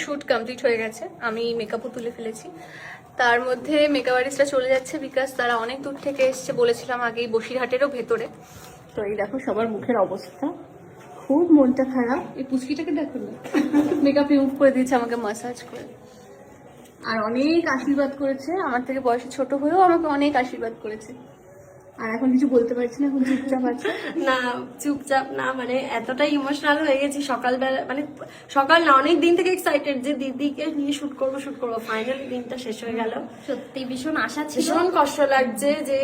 Shoot complete হয়ে গেছে, আমি মেকআপও তুলে ফেলেছি। তার মধ্যে মেকআপ আর্টিস্টরা চলে যাচ্ছে বিকজ তারা অনেক দূর থেকে এসছে, বলেছিলাম আগেই বসিরহাটেরও ভেতরে। তো এই দেখো সবার মুখের অবস্থা, খুব মনটা খারাপ। এই পুচকিটাকে দেখো না, মেকআপ রিমুভ করে দিয়েছে আমাকে মাসাজ করে, আর অনেক আশীর্বাদ করেছে। আমার থেকে বয়সে ছোট হয়েও আমাকে অনেক আশীর্বাদ করেছে। আর এখন কিছু বলতে পারছি না, এখন চুপচাপ আছে। না চুপচাপ না, মানে এতটাই ইমোশনাল হয়ে গেছি সকালবেলা, মানে সকাল না অনেক দিন থেকে এক্সাইটেড যে দিদিকে নিয়ে শুট করবো। ফাইনালি দিনটা শেষ হয়ে গেল, সত্যি ভীষণ আশা ছিল, ভীষণ কষ্ট লাগছে যে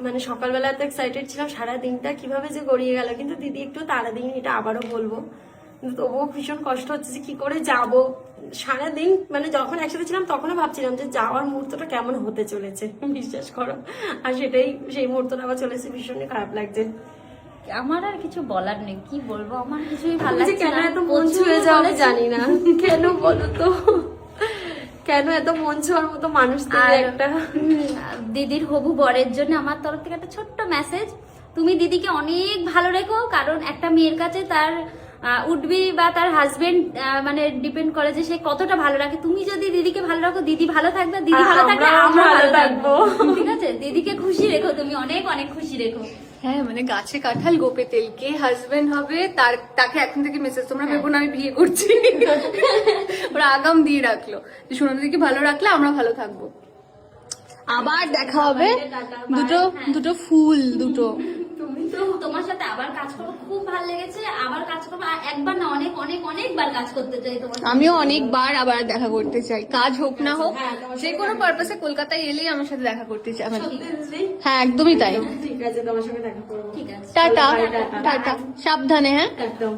মানে সকালবেলা এত এক্সাইটেড ছিলাম, সারা দিনটা কিভাবে যে গড়িয়ে গেল। কিন্তু দিদি একটু তাড়া দিন, এটা আবারও বলবো, কিন্তু তবুও ভীষণ কষ্ট হচ্ছে যে কি করে যাব। সারাদিন মানে যখন একসাথে ছিলাম তখনও ভাবছিলাম যে যাওয়ার মুহূর্তটা কেমন হতে চলেছে, বিশ্বাস করো। আর সেই মুহূর্তটা আবার চলেছে, ভীষণই খারাপ লাগছে। আমার আর কিছু বলার নেই, কি বলবো, আমার কিছুই ভালো যে লাগছে কেন না। এত মন ছুঁয়ে যাও আমি জানি না, কেন বলো তো, কেন এত মন ছোঁয়ার মতো মানুষ আর একটা। দিদির হবু বরের জন্য আমার তরফ থেকে একটা ছোট্ট মেসেজ, তুমি দিদিকে অনেক ভালো রেখো, কারণ একটা মেয়ের কাছে তার উঠবি বা তার হাজবেন্ড মানে ডিপেন্ড করে যে সে কতটা ভালো রাখে। তুমি যদি দিদিকে ভালো রাখো, দিদি ভালো থাকবে, দিদি ভালো থাকলে আমরা ভালো থাকবো, ঠিক আছে? দিদিকে খুশি রেখো, তুমি অনেক অনেক খুশি রেখো। হ্যাঁ মানে গাছে কাঁঠাল গোপে তেল, কে হাজবেন্ড হবে তাকে এখন থেকে মেসেজ, তোমরা ভেবো না আমি বিয়ে করছি। ওরা আগাম দিয়ে রাখলো যে সোনাদিকে ভালো রাখলে আমরা ভালো থাকবো। আবার দেখা হবে, দুটো ফুল দুটো। তুমি তো তোমার সাথে আবার কাজ করবো, খুব ভালো লেগেছে, আবার কাজ করবো, একবার না অনেক অনেক অনেকবার কাজ করতে চাই তোমার সাথে। আমিও অনেকবার আবার দেখা করতে চাই, কাজ হোক না হোক, যে কোনো পারপাসে কলকাতায় এলেই আমার সাথে দেখা করতে চাই। হ্যাঁ একদমই তাই। ঠিক আছে, তোমার সঙ্গে দেখা করবো। ঠিক আছে, টাটা টাটা, সাবধানে। হ্যাঁ একদম।